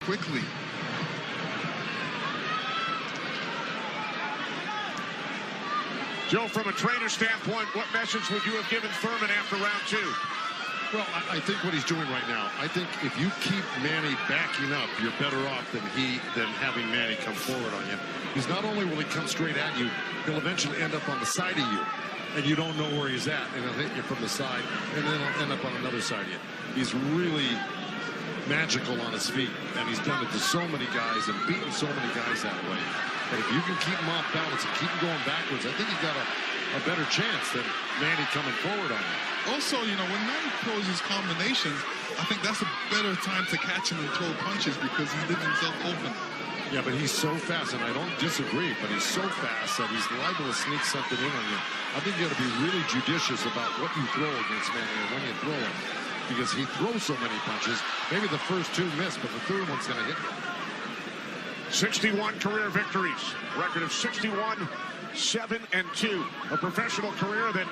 quickly. Joe, from a trainer standpoint, what message would you have given Thurman after round 2? Well, I think what he's doing right now, I think if you keep Manny backing up, you're better off than having Manny come forward on you. Because not only will he come straight at you, he'll eventually end up on the side of you, and you don't know where he's at, and he'll hit you from the side, and then he'll end up on another side of you. He's really magical on his feet, and he's done it to so many guys and beaten so many guys that way. But if you can keep him off balance and keep him going backwards, I think you got a better chance than Manny coming forward on you. Also, you know, when Manny throws his combinations, I think that's a better time to catch him and throw punches because he's leaving himself open. Yeah, but he's so fast, and I don't disagree, but he's so fast that he's liable to sneak something in on you. I think you got to be really judicious about what you throw against Manny and when you throw him, because he throws so many punches. Maybe the first 2 miss, but the third one's going to hit you. 61 career victories, record of 61, 7 and 2. A professional career that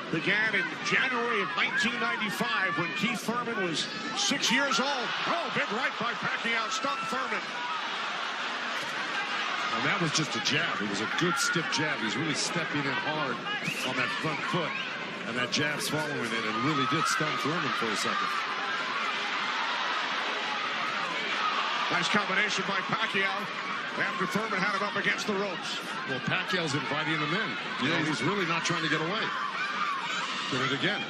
began in January of 1995 when Keith Thurman was 6 years old. Oh, big right by Pacquiao, stunned Thurman. And that was just a jab. It was a good stiff jab. He's really stepping in hard on that front foot. And that jab's following it and really did stun Thurman for a second. Nice combination by Pacquiao after Thurman had him up against the ropes. Well, Pacquiao's inviting him in. You know, he's really not trying to get away. Did it again.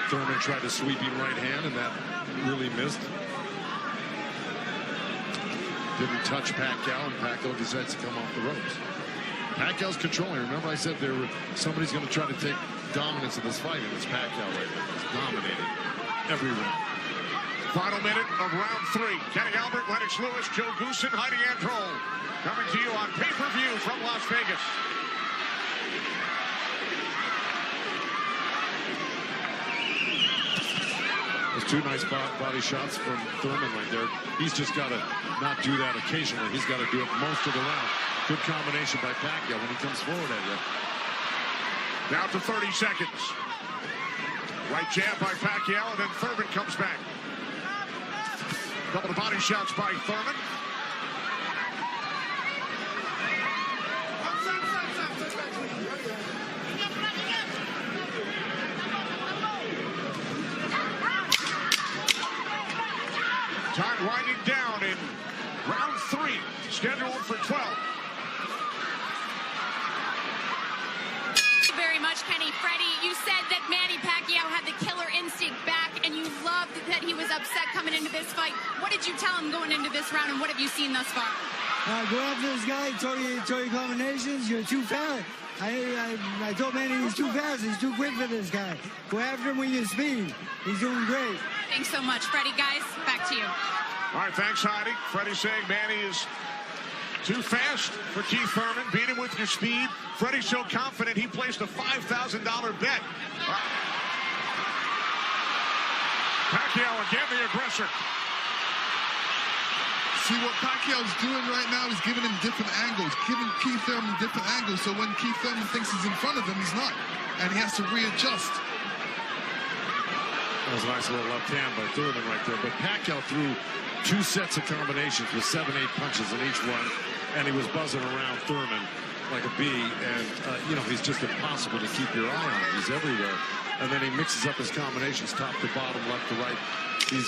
Thurman tried a sweeping right hand, and that really missed. Didn't touch Pacquiao, and Pacquiao decides to come off the ropes. Pacquiao's controlling. Remember I said somebody's going to try to take dominance in this fight, and it's Pacquiao right now. He's dominating every round. Final minute of round 3. Kenny Albert, Lennox Lewis, Joe Goosen, Heidi Androl. Coming to you on pay-per-view from Las Vegas. There's 2 nice body shots from Thurman right there. He's just got to not do that occasionally. He's got to do it most of the round. Good combination by Pacquiao when he comes forward at you. Down to 30 seconds. Right jab by Pacquiao, and then Thurman comes back. Couple of body shots by Thurman. Time winding down in round 3, scheduled for 12. Thank you very much, Kenny. Freddie, you said that Manny Pacquiao had the killer instinct back, and you loved that he was upset coming into this fight. What did you tell him going into this round, and what have you seen thus far? Go after this guy, throw your combinations. You're too fast. I told Manny he's too fast. He's too quick for this guy. Go after him with your speed. He's doing great. Thanks so much, Freddie. Guys, back to you. All right, thanks, Heidi. Freddie saying Manny is too fast for Keith Thurman. Beat him with your speed. Freddie's so confident he placed a $5,000 bet. Pacquiao again, the aggressor. See, what Pacquiao's doing right now is giving him different angles, giving Keith Thurman different angles, so when Keith Thurman thinks he's in front of him, he's not. And he has to readjust. That was a nice little left hand by Thurman right there. But Pacquiao threw 2 sets of combinations with 7, 8 punches in each one, and he was buzzing around Thurman like a bee. And, you know, he's just impossible to keep your eye on. He's everywhere. And then he mixes up his combinations top to bottom, left to right. This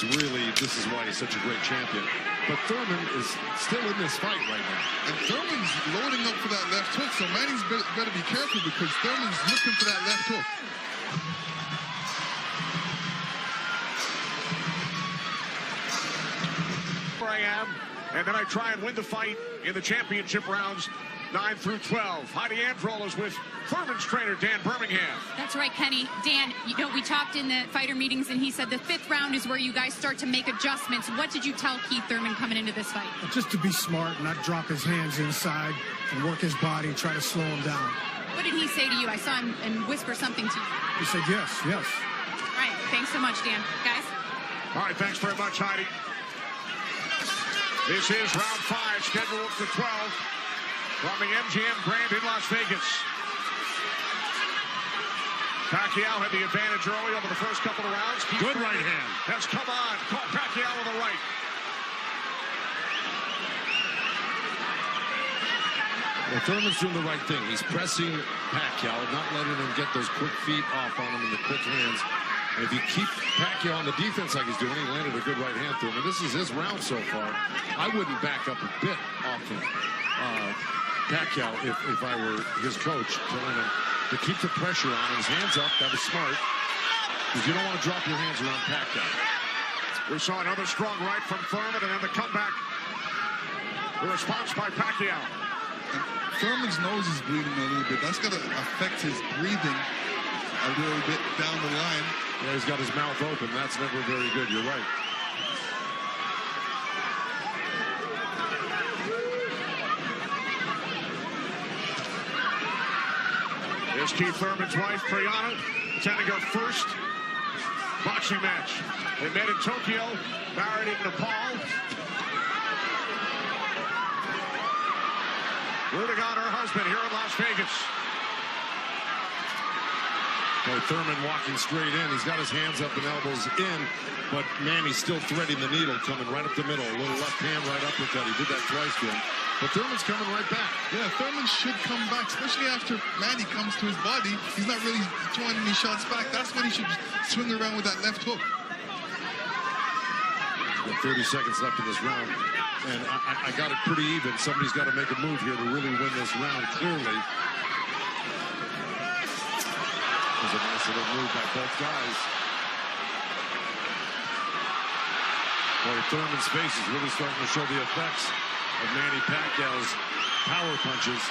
is why he's such a great champion. But Thurman is still in this fight right now. And Thurman's loading up for that left hook, so Manny's better be careful because Thurman's looking for that left hook. I am, and then I try and win the fight in the championship rounds 9 through 12. Heidi Androl is with Thurman's trainer, Dan Birmingham. That's right, Kenny. Dan, you know, we talked in the fighter meetings, and he said the 5th round is where you guys start to make adjustments. What did you tell Keith Thurman coming into this fight? Just to be smart, not drop his hands inside and work his body and try to slow him down. What did he say to you? I saw him and whisper something to you. He said yes, yes. All right, thanks so much, Dan. Guys? All right, thanks very much, Heidi. This is round 5, scheduled for 12 from the MGM Grand in Las Vegas. Pacquiao had the advantage early over the first couple of rounds. Good right hand. Has come on. Caught Pacquiao with a right. Well, Thurman's doing the right thing. He's pressing Pacquiao, not letting him get those quick feet off on him and the quick hands. And if you keep Pacquiao on the defense like he's doing, he landed a good right hand through him. And this is his round so far. I wouldn't back up a bit off of Pacquiao if I were his coach, telling him to keep the pressure on him. His hands up. That was smart. Because you don't want to drop your hands around Pacquiao. We saw another strong right from Thurman, and then the comeback. The response by Pacquiao. Thurman's nose is bleeding a little bit. That's going to affect his breathing a little bit down the line. Yeah, he's got his mouth open. That's never very good. You're right. Here's Keith Thurman's wife, Priyana, attending her first boxing match. They met in Tokyo, married in Nepal. Rooting on her husband here in Las Vegas. Boy, Thurman walking straight in. He's got his hands up and elbows in, but Manny's still threading the needle, coming right up the middle. A little left hand, right uppercut. He did that twice to him. But Thurman's coming right back. Yeah, Thurman should come back, especially after Manny comes to his body. He's not really throwing any shots back. That's when he should swing around with that left hook. With 30 seconds left in this round, and I got it pretty even. Somebody's got to make a move here to really win this round clearly. There's a nice little move by both guys. Boy, Thurman's face is really starting to show the effects of Manny Pacquiao's power punches.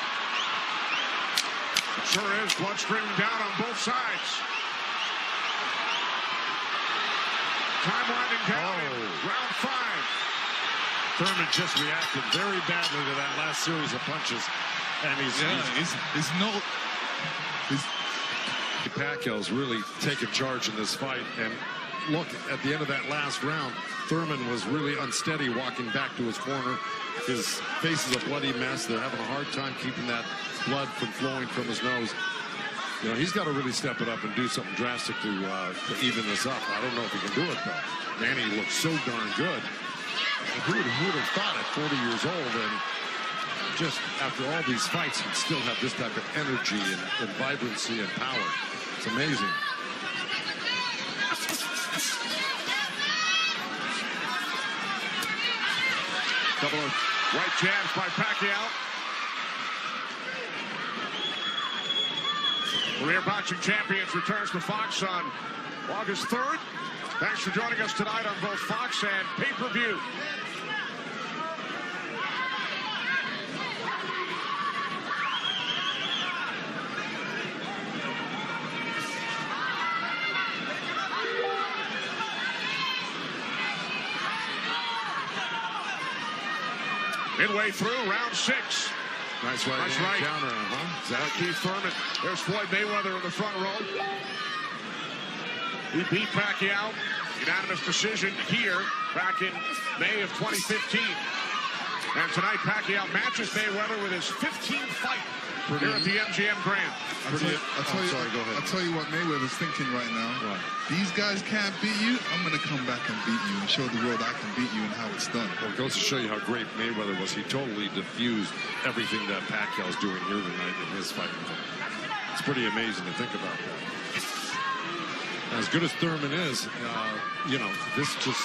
It sure is. Blood streaming down on both sides. Time winding down in round 5. Thurman just reacted very badly to that last series of punches. And Pacquiao's really taken charge in this fight. And look, at the end of that last round, Thurman was really unsteady walking back to his corner. His face is a bloody mess. They're having a hard time keeping that blood from flowing from his nose. You know, he's got to really step it up and do something drastic to even this up. I don't know if he can do it, though. Manny looks so darn good. Who would have thought at 40 years old and just after all these fights he'd still have this type of energy and vibrancy and power. It's amazing. Couple of right jabs by Pacquiao. Career Boxing Champions returns to Fox on August 3rd. Thanks for joining us tonight on both Fox and pay-per-view. Midway through round 6. Nice right counter, Exactly. Keith Thurman. There's Floyd Mayweather in the front row. He beat Pacquiao. Unanimous decision here back in May of 2015. And tonight Pacquiao matches Mayweather with his 15th fight here at the MGM Grand. I'll tell you what Mayweather's thinking right now. Right. These guys can't beat you. I'm going to come back and beat you and show the world I can beat you and how it's done. Well, it goes to show you how great Mayweather was. He totally diffused everything that Pacquiao's doing here tonight in his fight with him. It's pretty amazing to think about that. As good as Thurman is, you know, this just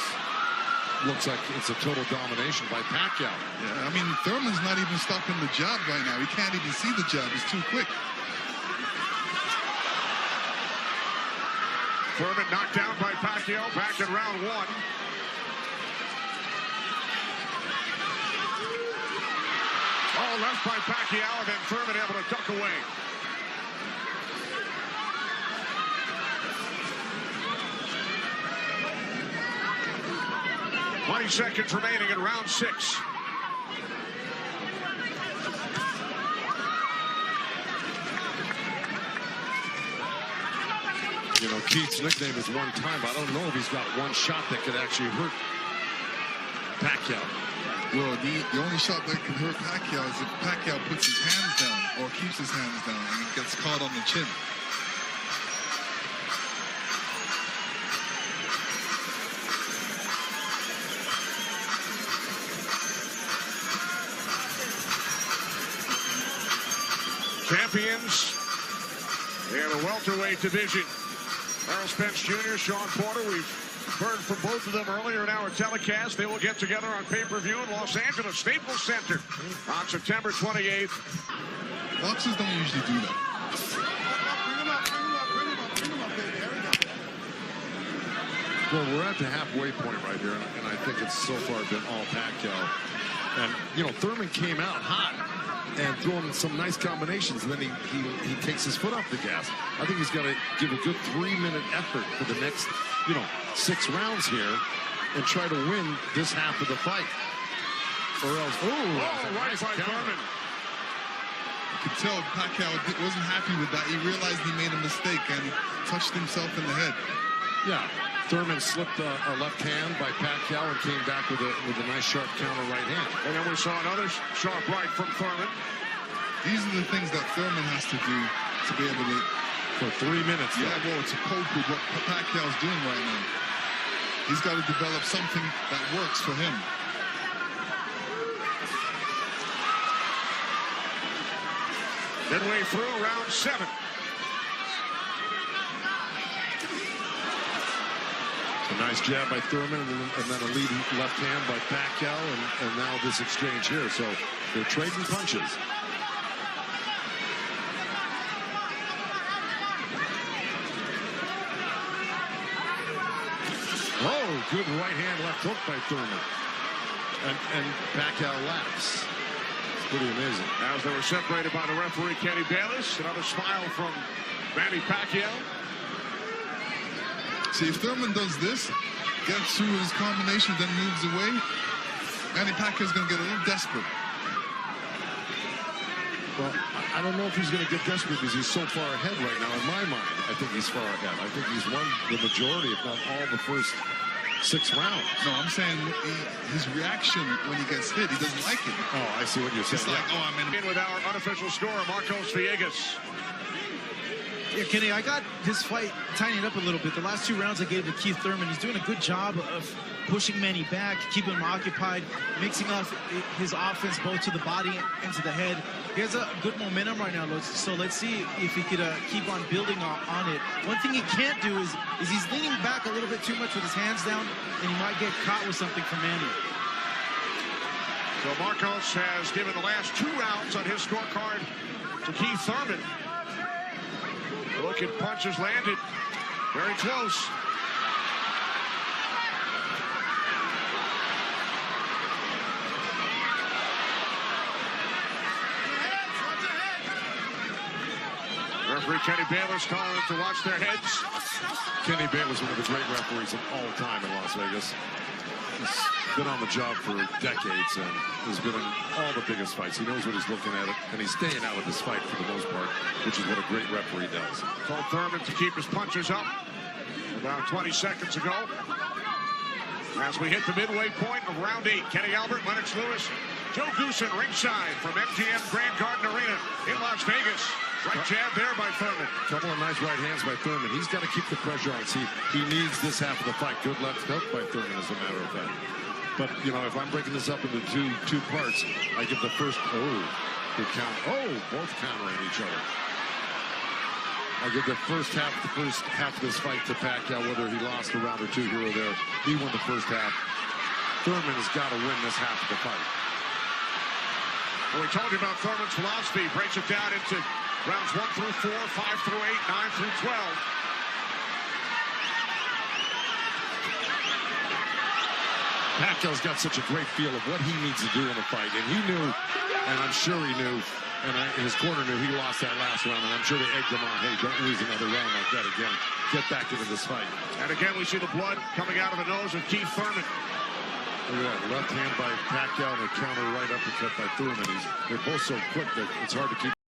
looks like it's a total domination by Pacquiao. Yeah, I mean, Thurman's not even stopping the jab right now. He can't even see the jab. It's too quick. Thurman knocked down by Pacquiao back in round 1. All left by Pacquiao, and then Thurman able to duck away. "20 seconds remaining in round 6. You know, Keith's nickname is one time. I don't know if he's got one shot that could actually hurt Pacquiao. Well, the only shot that can hurt Pacquiao is if Pacquiao puts his hands down or keeps his hands down and gets caught on the chin. champions in the welterweight division. Errol Spence Jr., Sean Porter, we've heard from both of them earlier in our telecast. They will get together on pay-per-view in Los Angeles Staples Center on September 28th. Boxers don't usually do that. Well, we're at the halfway point right here, and I think it's so far been all Pacquiao. And, you know, Thurman came out hot and throwing some nice combinations, and then he takes his foot off the gas. I think he's got to give a good 3-minute effort for the next, 6 rounds here and try to win this half of the fight. Or else, right by Thurman. You could tell Pacquiao wasn't happy with that. He realized he made a mistake and touched himself in the head. Yeah. Thurman slipped a left hand by Pacquiao and came back with a nice sharp counter right hand. And then we saw another sharp right from Thurman. These are the things that Thurman has to do to be able to... For 3 minutes. Yeah, well, to cope with what Pacquiao's doing right now. He's got to develop something that works for him. Midway through round 7. A nice jab by Thurman, and then a lead left hand by Pacquiao, and now this exchange here. So they're trading punches. Oh, good right hand left hook by Thurman. And Pacquiao laughs. It's pretty amazing. As they were separated by the referee, Kenny Bayless. Another smile from Manny Pacquiao. See, if Thurman does this, gets through his combination, then moves away, Manny Pacquiao's going to get a little desperate. Well, I don't know if he's going to get desperate because he's so far ahead right now. In my mind, I think he's far ahead. I think he's won the majority, if not all, the first 6 rounds. No, I'm saying his reaction when he gets hit, he doesn't like it. Oh, I see what you're saying. It's like, oh, I'm in. With our unofficial scorer, Marcos Villegas. Yeah, Kenny, I got this fight tightened up a little bit. The last 2 rounds I gave to Keith Thurman. He's doing a good job of pushing Manny back, keeping him occupied, mixing up his offense both to the body and to the head. He has a good momentum right now, so let's see if he could keep on building on it. One thing he can't do is he's leaning back a little bit too much with his hands down, and he might get caught with something from Manny. So Marcos has given the last 2 rounds on his scorecard to Keith Thurman. Look at punches landed. Very close. Referee Kenny Bayless calling them to watch their heads. Kenny Bayless, one of the great referees of all time in Las Vegas. He's been on the job for decades and has been in all the biggest fights. He knows what he's looking at, and he's staying out of this fight for the most part, which is what a great referee does. Told Thurman to keep his punches up about 20 seconds ago. As we hit the midway point of round 8, Kenny Albert, Lennox Lewis, Joe Goosen ringside from MGM Grand Garden Arena in Las Vegas. Right jab there by Thurman. Couple of nice right hands by Thurman. He's got to keep the pressure on. See, he needs this half of the fight. Good left hook by Thurman, as a matter of fact. But, if I'm breaking this up into two parts, I give the first, good count. Both countering each other. I give the first half of this fight to Pacquiao, whether he lost a round or 2 here or there. He won the first half. Thurman has got to win this half of the fight. Well, we told you about Thurman's philosophy. He breaks it down into rounds 1 through 4, 5 through 8, 9 through 12. Pacquiao's got such a great feel of what he needs to do in a fight, and he knew, and I'm sure he knew, and his corner knew he lost that last round, and I'm sure they egged him on, hey, don't lose another round like that again. Get back into this fight. And again, we see the blood coming out of the nose of Keith Thurman. Look at that, left hand by Pacquiao and a counter right uppercut by Thurman. They're both so quick that it's hard to keep